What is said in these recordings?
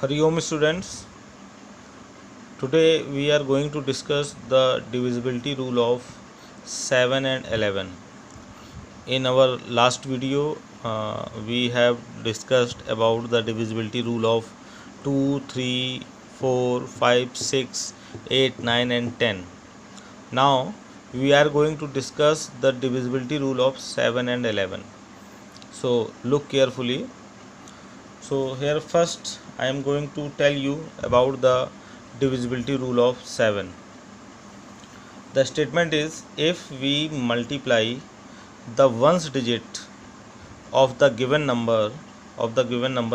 Hari Om students, today we are going to discuss the divisibility rule of 7 and 11. In our last video, we have discussed about the divisibility rule of 2, 3, 4, 5, 6, 8, 9 and 10. Now we are going to discuss the divisibility rule of 7 and 11. So look carefully. So here first I am going to tell you about the divisibility rule of 7. The statement is, if we multiply the ones digit of the given number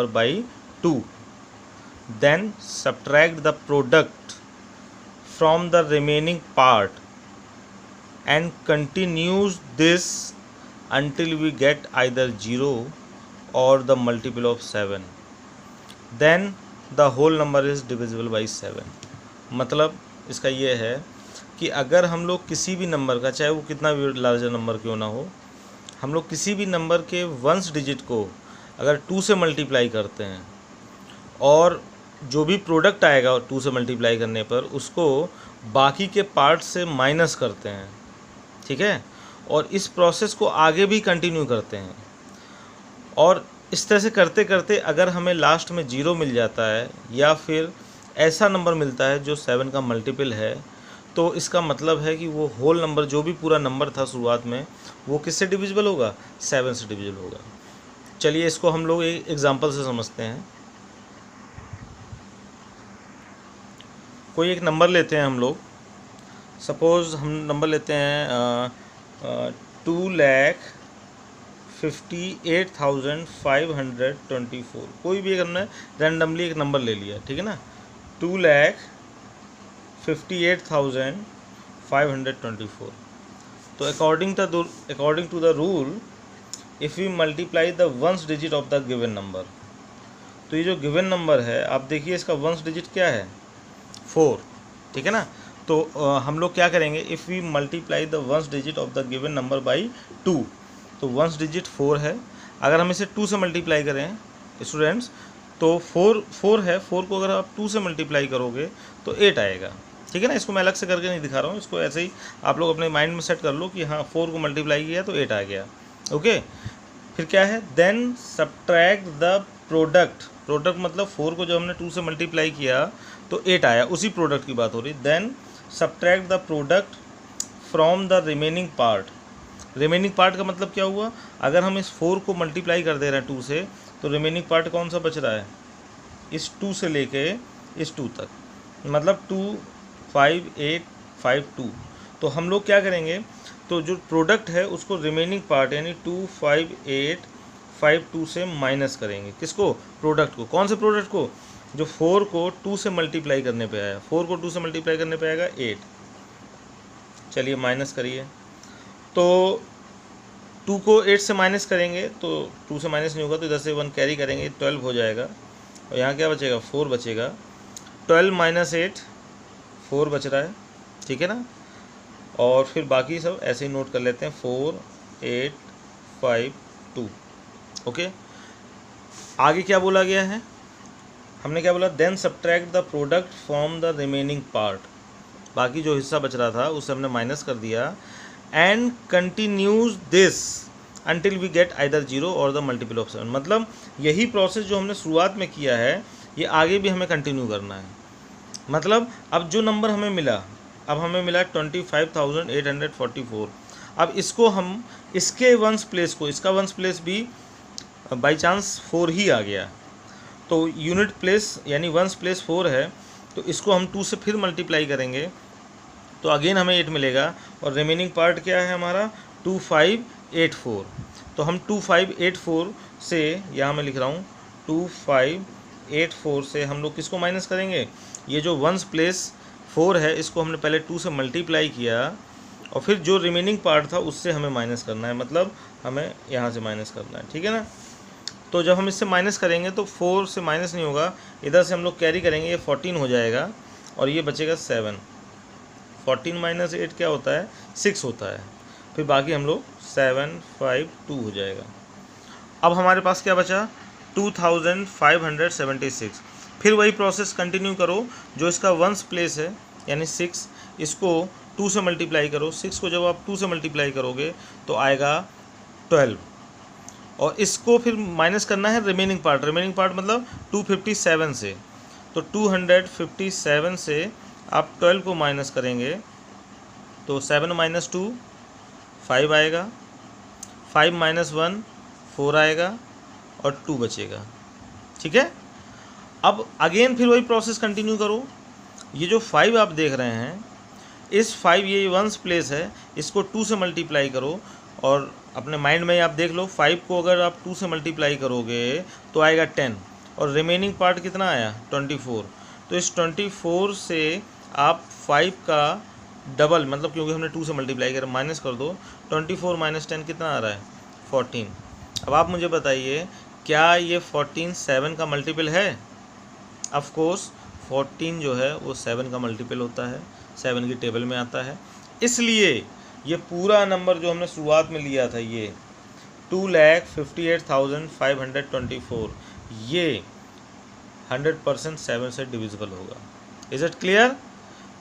by 2, then subtract the product from the remaining part and continues this until we get either 0 or the multiple of 7, then the whole number is divisible by 7. मतलब इसका ये है कि अगर हम लोग किसी भी नंबर का, चाहे वो कितना भी लार्जर नंबर क्यों ना हो, हम लोग किसी भी नंबर के वंस डिजिट को अगर 2 से मल्टीप्लाई करते हैं और जो भी प्रोडक्ट आएगा 2 से मल्टीप्लाई करने पर उसको बाकी के पार्ट से माइनस करते हैं, ठीक है, और इस प्रोसेस को आगे भी कंटिन्यू करते हैं। और इस तरह से करते करते अगर हमें लास्ट में 0 मिल जाता है या फिर ऐसा नंबर मिलता है जो 7 का मल्टीपल है, तो इसका मतलब है कि वो होल नंबर, जो भी पूरा नंबर था शुरुआत में, वो किससे डिविजिबल होगा? 7 से डिविजिबल होगा। चलिए इसको हम लोग एक एग्जांपल से समझते हैं। कोई एक नंबर लेते हैं हम लोग, सपोज़ हम नंबर लेते हैं 2,58,524। कोई भी एक हमने रैंडमली एक नंबर ले लिया, ठीक है ना, 2,58,524। तो according to the rule, if we multiply the ones digit of the given number, तो ये जो गिवन नंबर है आप देखिए इसका वंस डिजिट क्या है? 4, ठीक है ना। तो हम लोग क्या करेंगे, if we multiply the ones digit of the given number by 2, तो वंस डिजिट 4 है। अगर हम इसे 2 से मल्टीप्लाई करें स्टूडेंट्स, तो 4 है, 4 को अगर आप 2 से मल्टीप्लाई करोगे तो 8 आएगा, ठीक है ना। इसको मैं अलग से करके नहीं दिखा रहा हूँ, इसको ऐसे ही आप लोग अपने माइंड में सेट कर लो कि हाँ 4 को मल्टीप्लाई किया तो 8 आ गया, ओके। फिर क्या है, देन सब्ट्रैक्ट द प्रोडक्ट मतलब 4 को जब हमने 2 से मल्टीप्लाई किया तो 8 आया, उसी प्रोडक्ट की बात हो रही। Then subtract the product from the remaining part. Remaining part का मतलब क्या हुआ, अगर हम इस 4 को मल्टीप्लाई कर दे रहे हैं 2 से, तो रिमेनिंग पार्ट कौन सा बच रहा है? इस 2 से लेके इस 2 तक, मतलब 25852। तो हम लोग क्या करेंगे, तो जो प्रोडक्ट है उसको रिमेनिंग पार्ट यानी 25852 से माइनस करेंगे। किसको? प्रोडक्ट को। कौन से प्रोडक्ट को? जो 4 को 2 से मल्टीप्लाई करने पे आया। 4 को 2 से मल्टीप्लाई करने पे आएगा 8। चलिए माइनस करिए, तो 2 को 8 से माइनस करेंगे तो 2 से माइनस नहीं होगा, तो इधर से 1 कैरी करेंगे, 12 हो जाएगा। और यहाँ क्या बचेगा? 4 बचेगा। 12 माइनस 8, 4 बच रहा है, ठीक है ना। और फिर बाकी सब ऐसे ही नोट कर लेते हैं, 4852, ओके। आगे क्या बोला गया है, हमने क्या बोला? Then subtract the product from the remaining part. बाकी जो हिस्सा बच रहा था उसे हमने माइनस कर दिया। And continues this until we get either 0 और द मल्टीपल ऑफ 7। मतलब यही प्रोसेस जो हमने शुरुआत में किया है ये आगे भी हमें कंटिन्यू करना है। मतलब अब जो नंबर हमें मिला, अब हमें मिला 25,844। अब इसको हम इसके वंस प्लेस को, इसका वंस प्लेस भी बाई चांस 4 ही आ गया, तो यूनिट प्लेस यानी वंस प्लेस 4 है, तो इसको हम 2 से फिर मल्टीप्लाई करेंगे तो अगेन हमें 8 मिलेगा। और रिमेनिंग पार्ट क्या है हमारा? 2584। तो हम 2584 से, यहाँ मैं लिख रहा हूँ 2584 से हम लोग किसको माइनस करेंगे? ये जो वंस प्लेस 4 है इसको हमने पहले 2 से मल्टीप्लाई किया और फिर जो रिमेनिंग पार्ट था उससे हमें माइनस करना है, मतलब हमें यहाँ से माइनस करना है, ठीक है ना। तो जब हम इससे माइनस करेंगे तो 4 से माइनस नहीं होगा, इधर से हम लोग कैरी करेंगे, ये 14 हो जाएगा और ये बचेगा 7। 14 माइनस 8 क्या होता है? 6 होता है। फिर बाकी हम लोग 752 हो जाएगा। अब हमारे पास क्या बचा? 2576। फिर वही प्रोसेस कंटिन्यू करो, जो इसका वंस प्लेस है यानी 6, इसको 2 से मल्टीप्लाई करो। 6 को जब आप 2 से मल्टीप्लाई करोगे तो आएगा 12, और इसको फिर माइनस करना है रिमेनिंग पार्ट मतलब 257 से। तो 257 से आप 12 को माइनस करेंगे तो 7 - 2 5 आएगा, 5 - 1 4 आएगा और 2 बचेगा। ठीक है, अब अगेन फिर वही प्रोसेस कंटिन्यू करो। ये जो 5 आप देख रहे हैं, इस 5 ये वंस प्लेस है, इसको 2 से मल्टीप्लाई करो, और अपने माइंड में आप देख लो 5 को अगर आप 2 से मल्टीप्लाई करोगे तो आएगा 10, और रिमेनिंग पार्ट कितना आया 24। तो इस 24 से आप 5 का डबल, मतलब क्योंकि हमने 2 से मल्टीप्लाई कर, माइनस कर दो। 24 - 10 कितना आ रहा है 14। अब आप मुझे बताइए, क्या ये 14 7 का मल्टीपल है? ऑफ कोर्स 14 जो है वो 7 का मल्टीपल होता है, 7 की टेबल में आता है। इसलिए ये पूरा नंबर जो हमने शुरुआत में लिया था, ये 2,58,524, ये 100% 7 से डिविजिबल होगा। Is it clear?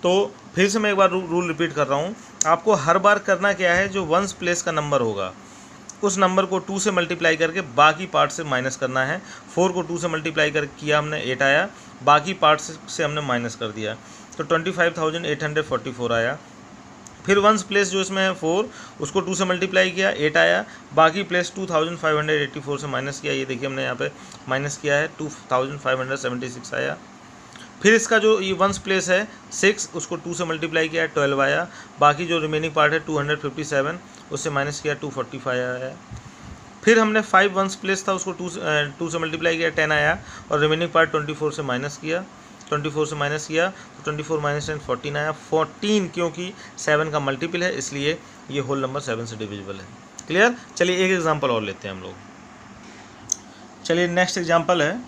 तो फिर से मैं एक बार रूल रिपीट कर रहा हूँ। आपको हर बार करना क्या है, जो वंस प्लेस का नंबर होगा उस नंबर को 2 से मल्टीप्लाई करके बाकी पार्ट से माइनस करना है। 4 को 2 से मल्टीप्लाई कर किया हमने, 8 आया, बाकी पार्ट से हमने माइनस कर दिया, तो 25,844 आया। फिर वंस प्लेस जो इसमें है 4, उसको 2 से मल्टीप्लाई किया, 8 आया, बाकी प्लेस 2,584 से माइनस किया, ये देखिए हमने यहाँ पे माइनस किया है, 2,576 आया। फिर इसका जो ये वंस प्लेस है 6, उसको 2 से मल्टीप्लाई किया, 12 आया, बाकी जो रिमेनिंग पार्ट है 257, उससे माइनस किया, 245 आया। फिर हमने 5 वंस प्लेस था, उसको 2 से मल्टीप्लाई किया, 10 आया, और रिमेनिंग पार्ट 24 से माइनस किया, 24 से माइनस किया तो 24 - 10 14 आया। 14 क्योंकि 7 का मल्टीपल है, इसलिए ये होल नंबर 7 से डिविजिबल है। क्लियर? चलिए एक एग्जांपल और लेते हैं हम लोग। चलिए नेक्स्ट एग्जांपल है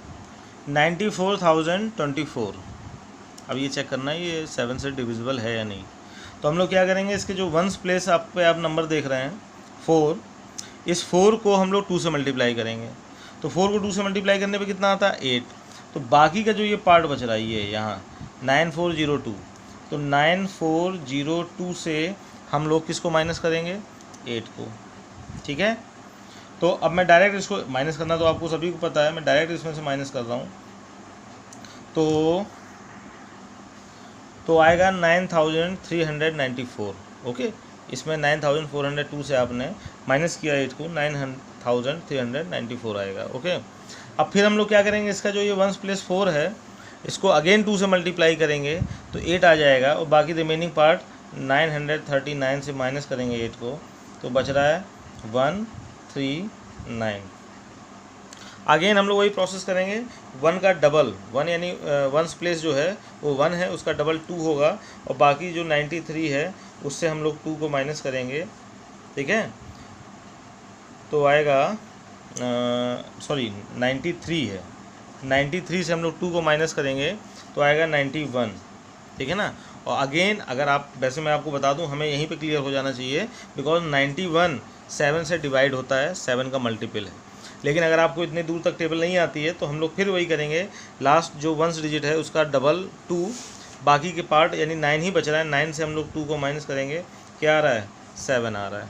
94,024। अब ये चेक करना है ये 7 से डिविजिबल है या नहीं। तो हम लोग क्या करेंगे, इसके जो वंस प्लेस आप नंबर देख रहे हैं 4, इस 4 को हम लोग 2 से मल्टीप्लाई करेंगे। तो 4 को 2 से मल्टीप्लाई करने पे कितना आता है 8। तो बाकी का जो ये पार्ट बच रहा है ये यहाँ 9402, तो 9402 से हम लोग किसको माइनस करेंगे 8 को। ठीक है, तो अब मैं डायरेक्ट इसको माइनस करना तो आपको सभी को पता है, मैं डायरेक्ट इसमें से माइनस कर रहा हूँ। तो आएगा 9394। ओके, इसमें 9402 से आपने माइनस किया 8 को, 9394 आएगा। ओके, अब फिर हम लोग क्या करेंगे, इसका जो ये वंस प्लेस 4 है, इसको अगेन 2 से मल्टीप्लाई करेंगे तो 8 आ जाएगा, और बाकी रिमेनिंग पार्ट 939 से माइनस करेंगे 8 को, तो बच रहा है 139। अगेन हम लोग वही प्रोसेस करेंगे, 1 का डबल, 1 यानी वंस प्लेस जो है वो 1 है, उसका डबल 2 होगा, और बाकी जो 93 है उससे हम लोग 2 को माइनस करेंगे। ठीक है, तो आएगा 93 है, 93 से हम लोग 2 को माइनस करेंगे तो आएगा 91। ठीक है ना, और अगेन अगर आप, वैसे मैं आपको बता दूं, हमें यहीं पे क्लियर हो जाना चाहिए, बिकॉज 91 7 से डिवाइड होता है, 7 का मल्टीपल है। लेकिन अगर आपको इतनी दूर तक टेबल नहीं आती है तो हम लोग फिर वही करेंगे, लास्ट जो वंस डिजिट है उसका डबल 2, बाकी के पार्ट यानी 9 ही बच रहा है, 9 से हम लोग 2 को माइनस करेंगे, क्या आ रहा है 7 आ रहा है।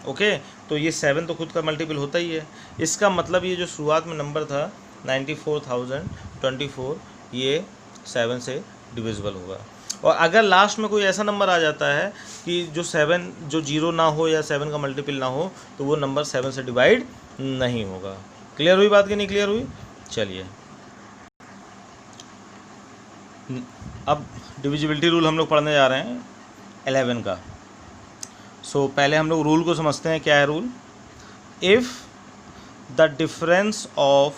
ओके, तो ये 7 तो खुद का मल्टीपल होता ही है। इसका मतलब ये जो शुरुआत में नंबर था 94,024, ये 7 से डिविजिबल होगा। और अगर लास्ट में कोई ऐसा नंबर आ जाता है कि जो 0 ना हो या 7 का मल्टीपल ना हो, तो वो नंबर 7 से डिवाइड नहीं होगा। क्लियर हुई बात कि नहीं क्लियर हुई? चलिए, अब डिविजिबिलिटी रूल हम लोग पढ़ने जा रहे हैं 11 का। सो पहले हम लोग रूल को समझते हैं। क्या है rule? If the difference of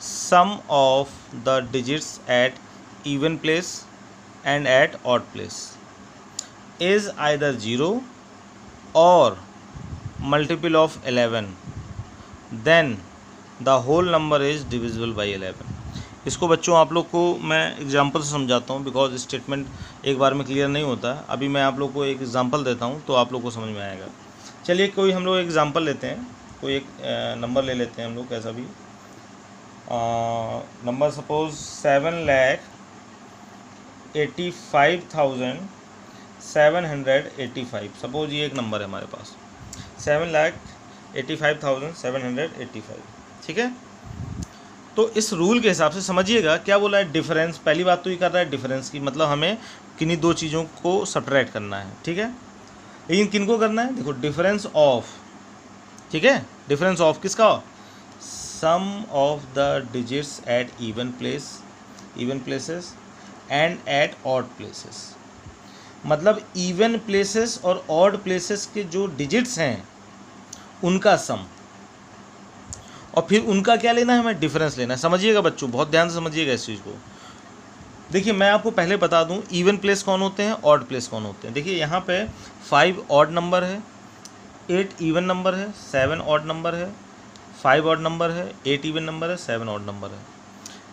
sum of the digits at even place and at odd place is either 0 or multiple of 11, then the whole number is divisible by 11। इसको बच्चों आप लोग को मैं एग्जांपल से समझाता हूँ, बिकॉज स्टेटमेंट एक बार में क्लियर नहीं होता। अभी मैं आप लोग को एक एग्जांपल देता हूँ तो आप लोग को समझ में आएगा। चलिए कोई हम लोग एग्जांपल लेते हैं, कोई एक नंबर ले लेते हैं हम लोग कैसा भी, नंबर सपोज 7,85,785, सपोज ये एक नंबर है हमारे पास 7,85,785, ठीक है। तो इस रूल के हिसाब से समझिएगा क्या बोला है, डिफरेंस, पहली बात तो ये कर रहा है डिफरेंस की, मतलब हमें किन्हीं दो चीज़ों को सब्ट्रैक्ट करना है, ठीक है। लेकिन किन को करना है, देखो डिफरेंस ऑफ, ठीक है, डिफरेंस ऑफ किसका, sum of the digits at even places and at odd places, मतलब इवन प्लेसेस और ऑड प्लेसेस के जो डिजिट्स हैं उनका सम, और फिर उनका क्या लेना है, हमें डिफरेंस लेना है। समझिएगा बच्चों, बहुत ध्यान से समझिएगा इस चीज़ को। देखिए मैं आपको पहले बता दूं इवन प्लेस कौन होते हैं, ऑड प्लेस कौन होते हैं। देखिए यहाँ पे 5 ऑड नंबर है, 8 इवन नंबर है, 7 ऑड नंबर है, 5 ऑड नंबर है, 8 इवन नंबर है, 7 ऑड नंबर है।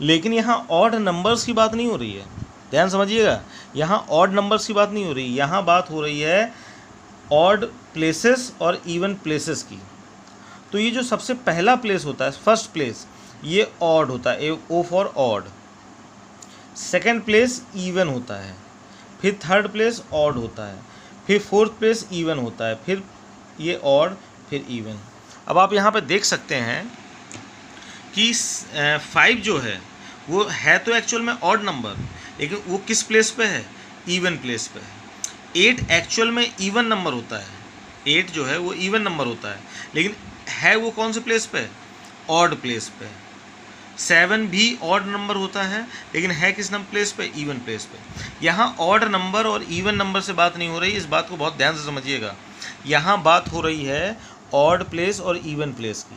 लेकिन यहाँ ऑड नंबर्स की बात नहीं हो रही है, ध्यान समझिएगा, यहाँ ऑड नंबर्स की बात नहीं हो रही, यहाँ बात हो रही है ऑड प्लेसेस और इवन प्लेसेस की। तो ये जो सबसे पहला प्लेस होता है, फर्स्ट प्लेस, ये ऑड होता है, O for odd. Second place even होता है, फिर थर्ड प्लेस ऑड होता है, फिर फोर्थ प्लेस इवन होता है, फिर ये ऑड, फिर इवन। अब आप यहाँ पे देख सकते हैं कि 5 जो है वो है तो एक्चुअल में ऑड नंबर, लेकिन वो किस प्लेस पे है, इवन प्लेस पे है। 8 एक्चुअल में इवन नंबर होता है, 8 जो है वो इवन नंबर होता है, लेकिन है वो कौन से प्लेस पे, ऑड प्लेस पे। 7 भी ऑड नंबर होता है, लेकिन है किस नंबर प्लेस पे, इवन प्लेस पे। यहाँ ऑड नंबर और इवन नंबर से बात नहीं हो रही, इस बात को बहुत ध्यान से समझिएगा। यहाँ बात हो रही है ऑड प्लेस और इवन प्लेस की,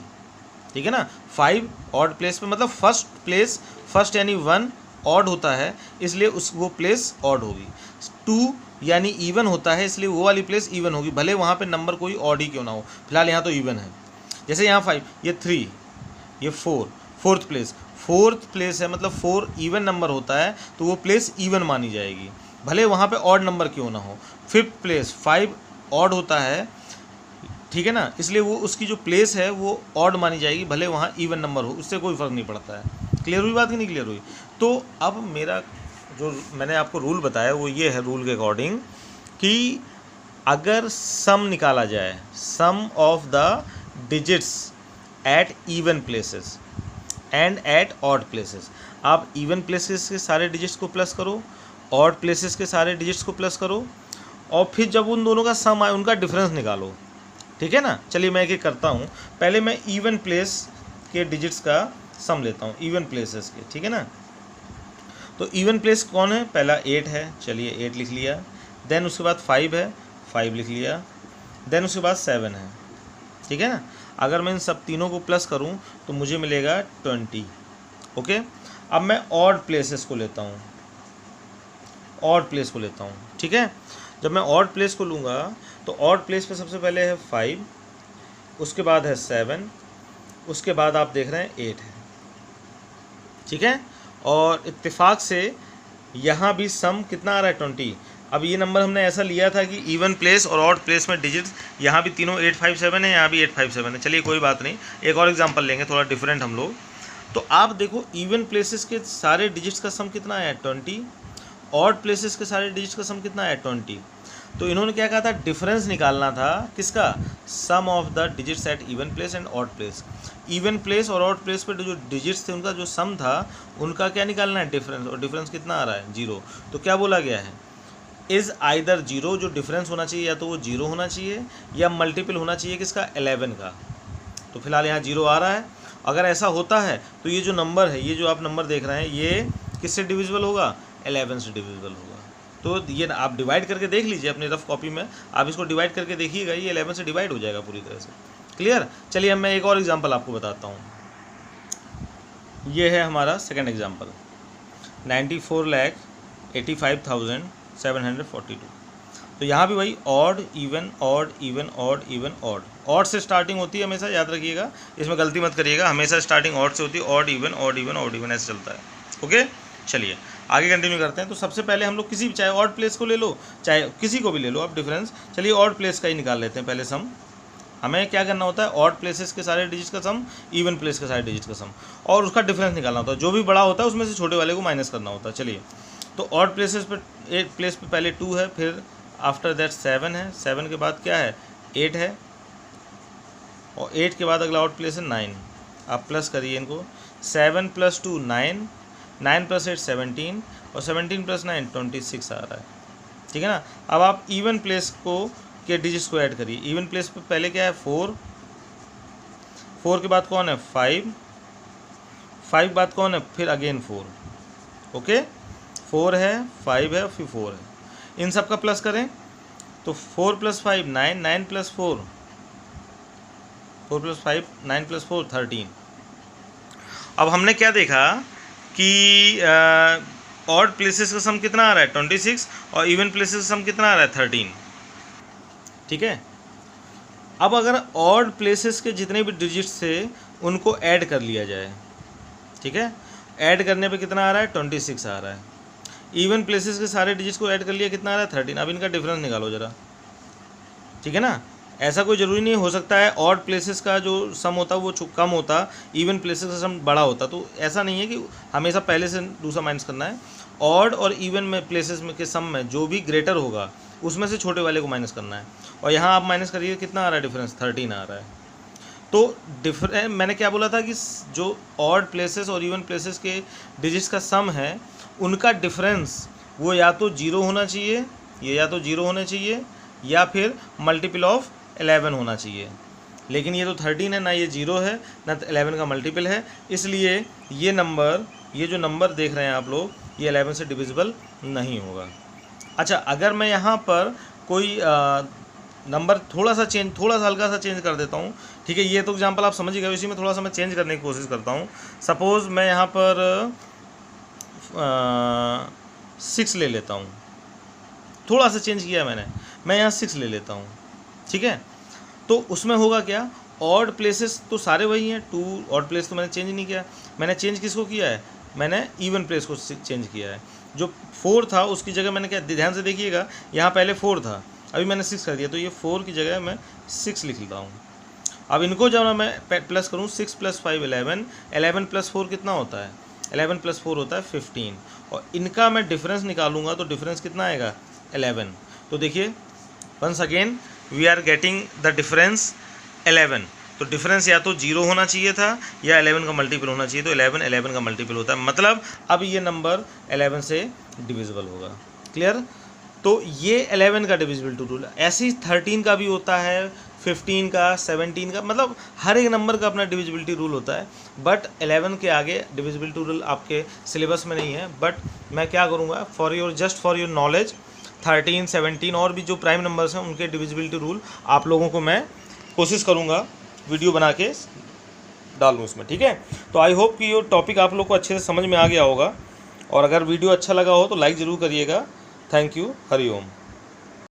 ठीक है ना। 5 ऑड प्लेस पे, मतलब फर्स्ट प्लेस, फर्स्ट यानी 1 ऑड होता है, इसलिए वो प्लेस ऑड होगी। 2 यानी इवन होता है, इसलिए वो वाली प्लेस इवन होगी, भले वहाँ पे नंबर कोई ऑड ही क्यों ना हो। फिलहाल यहाँ तो इवन है, जैसे यहाँ 5, ये 3, ये 4, फोर्थ प्लेस है, मतलब 4 इवन नंबर होता है, तो वो प्लेस इवन मानी जाएगी, भले वहाँ पे ऑड नंबर क्यों ना हो। फिफ्थ प्लेस 5 ऑड होता है, ठीक है ना, इसलिए वो उसकी जो प्लेस है वो ऑड मानी जाएगी, भले वहाँ इवन नंबर हो, उससे कोई फ़र्क नहीं पड़ता है। क्लियर हुई बात कि नहीं क्लियर हुई। तो अब मेरा जो मैंने आपको रूल बताया वो ये है, रूल के अकॉर्डिंग, कि अगर सम निकाला जाए, sum of the digits at even places and at odd places, आप इवन प्लेसेस के सारे डिजिट्स को प्लस करो, ऑड प्लेसेस के सारे डिजिट्स को प्लस करो, और फिर जब उन दोनों का सम आए उनका डिफरेंस निकालो, ठीक है ना। चलिए मैं एक करता हूँ, पहले मैं इवन प्लेस के डिजिट्स का सम लेता हूँ, इवन प्लेसेस के, ठीक है ना। तो इवन प्लेस कौन है, पहला 8 है, चलिए 8 लिख लिया, देन उसके बाद 5 है, 5 लिख लिया, देन उसके बाद 7 है, ठीक है ना। अगर मैं इन सब तीनों को प्लस करूं तो मुझे मिलेगा 20, ओके। अब मैं ऑड प्लेसेस को लेता हूं, ठीक है। जब मैं ऑड प्लेस को लूँगा तो ऑड प्लेस पे सबसे पहले है 5, उसके बाद है 7, उसके बाद आप देख रहे हैं 8 है, ठीक है। और इत्तेफाक से यहाँ भी सम कितना आ रहा है, 20। अब ये नंबर हमने ऐसा लिया था कि इवन प्लेस और ऑड प्लेस में डिजिट्स, यहाँ भी तीनों 857 है, यहाँ भी 857 है। चलिए कोई बात नहीं, एक और एग्जांपल लेंगे थोड़ा डिफरेंट हम लोग। तो आप देखो इवन प्लेसेस के सारे डिजिट्स का सम कितना है, 20, ऑड प्लेसेस के सारे डिजिट्स का सम कितना है, 20। तो इन्होंने क्या कहा था, डिफरेंस निकालना था किसका, sum of the digits at even place and odd place. Even place और ऑड प्लेस पर जो डिजिट्स थे उनका जो सम था उनका क्या निकालना है, डिफरेंस, और डिफरेंस कितना आ रहा है, 0। तो क्या बोला गया है, इज़ आइदर 0, जो डिफरेंस होना चाहिए या तो वो 0 होना चाहिए या मल्टीपल होना चाहिए किसका, 11 का। तो फिलहाल यहाँ 0 आ रहा है। अगर ऐसा होता है तो ये जो नंबर है, ये जो आप नंबर देख रहे हैं, ये किससे डिविजिबल होगा, 11 से डिविजिबल होगा। तो ये आप डिवाइड करके देख लीजिए अपने रफ कॉपी में, आप इसको डिवाइड करके देखिएगा, ये 11 से डिवाइड हो जाएगा पूरी तरह से। क्लियर। चलिए अब मैं एक और एग्जांपल आपको बताता हूँ। ये है हमारा सेकंड एग्जांपल, 94,85,742। तो यहाँ भी भाई odd even odd even odd even odd, odd से स्टार्टिंग होती है हमेशा, याद रखिएगा, इसमें गलती मत करिएगा, हमेशा स्टार्टिंग ऑड से होती है, odd even odd even odd even ऐसे चलता है। ओके, चलिए आगे कंटिन्यू करते हैं। तो सबसे पहले हम लोग किसी भी, चाहे ऑड प्लेस को ले लो चाहे किसी को भी ले लो आप डिफरेंस, चलिए ऑड प्लेस का ही निकाल लेते हैं पहले सम। हमें क्या करना होता है, ऑड प्लेसेस के सारे डिजिट का सम, इवन प्लेस के सारे डिजिट का सम, और उसका डिफरेंस निकालना होता है। जो भी बड़ा होता है उसमें से छोटे वाले को माइनस करना होता है। चलिए, तो ऑड प्लेसेस पर एक प्लेस पे पहले 2 है, फिर आफ्टर दैट 7 है, 7 के बाद क्या है 8 है, और 8 के बाद अगला ऑड प्लेस है 9। आप प्लस करिए इनको, 7 + 2 9, 9 + 8 17, और 17 + 9 26 आ रहा है। ठीक है ना। अब आप इवन प्लेस को के डिजिट्स को ऐड करिए। इवन प्लेस पे पहले क्या है 4, 4 के बाद कौन है 5, 5 के बाद कौन है फिर अगेन 4। ओके, 4 है, 5 है, फिर 4 है। इन सब का प्लस करें तो 4 + 5 9, 9 + 4, 4 + 5 9 + 4 13। अब हमने क्या देखा कि ऑड प्लेसेस का सम कितना आ रहा है 26, और इवन प्लेसेस का सम कितना आ रहा है 13। ठीक है। अब अगर ऑड प्लेसेस के जितने भी डिजिट्स थे उनको ऐड कर लिया जाए, ठीक है, ऐड करने पे कितना आ रहा है 26 आ रहा है। इवन प्लेसेस के सारे डिजिट्स को ऐड कर लिया, कितना आ रहा है 13। अब इनका डिफरेंस निकालो ज़रा, ठीक है ना। ऐसा कोई ज़रूरी नहीं हो सकता है ऑड प्लेसेस का जो सम होता वो कम होता, इवन प्लेसेस का सम बड़ा होता, तो ऐसा नहीं है कि हमेशा पहले से दूसरा माइनस करना है। ऑड और इवन में प्लेसेस में के सम में जो भी ग्रेटर होगा उसमें से छोटे वाले को माइनस करना है। और यहाँ आप माइनस करिए, कितना आ रहा है डिफरेंस 13 आ रहा है। तो मैंने क्या बोला था कि जो ऑड प्लेसेस और इवन प्लेसेस के डिजिट्स का सम है उनका डिफरेंस वो या तो 0 होना चाहिए, ये या तो 0 होना चाहिए, या फिर मल्टीपल ऑफ 11 होना चाहिए। लेकिन ये तो 13 है, ना ये 0 है ना 11 का मल्टीपल है, इसलिए ये नंबर, ये जो नंबर देख रहे हैं आप लोग, ये 11 से डिविजिबल नहीं होगा। अच्छा, अगर मैं यहाँ पर कोई नंबर थोड़ा सा हल्का सा चेंज कर देता हूँ, ठीक है, ये तो एग्जांपल आप समझ गए, इसी में थोड़ा सा मैं चेंज करने की कोशिश करता हूँ। सपोज़ मैं यहाँ पर 6 ले लेता हूँ, थोड़ा सा चेंज किया मैंने, मैं यहाँ 6 ले लेता हूँ, ठीक है। तो उसमें होगा क्या, ऑड प्लेसेस तो सारे वही हैं, 2 ऑड प्लेस तो मैंने चेंज नहीं किया। मैंने चेंज किसको किया है, मैंने इवन प्लेस को चेंज किया है। जो 4 था उसकी जगह मैंने क्या, ध्यान से देखिएगा, यहाँ पहले 4 था, अभी मैंने 6 कर दिया, तो ये 4 की जगह मैं 6 लिख लेता हूँ। अब इनको जब मैं प्लस करूँ, 6 + 5 11, 11 + 4 कितना होता है, 11 + 4 होता है 15, और इनका मैं डिफरेंस निकालूंगा तो डिफरेंस कितना आएगा 11। तो देखिए, once again we are getting the difference 11। तो डिफरेंस या तो 0 होना चाहिए था या 11 का मल्टीपल होना चाहिए, तो 11 11 का मल्टीपल होता है, मतलब अब ये नंबर 11 से डिविजिबल होगा। क्लियर। तो ये 11 का डिविजिबिलिटी रूल है। ऐसे ही 13 का भी होता है, 15 का, 17 का, मतलब हर एक नंबर का अपना डिविजिबिलिटी रूल होता है। बट 11 के आगे डिविजिबिलिटी रूल आपके सिलेबस में नहीं है। बट मैं क्या करूँगा, जस्ट फॉर योर नॉलेज, 13, 17 और भी जो प्राइम नंबर्स हैं उनके डिविजिबिलिटी रूल आप लोगों को मैं कोशिश करूँगा वीडियो बना के डालूँ इसमें, ठीक है। तो आई होप कि ये टॉपिक आप लोग को अच्छे से समझ में आ गया होगा, और अगर वीडियो अच्छा लगा हो तो लाइक ज़रूर करिएगा। Thank you. हरि ओम।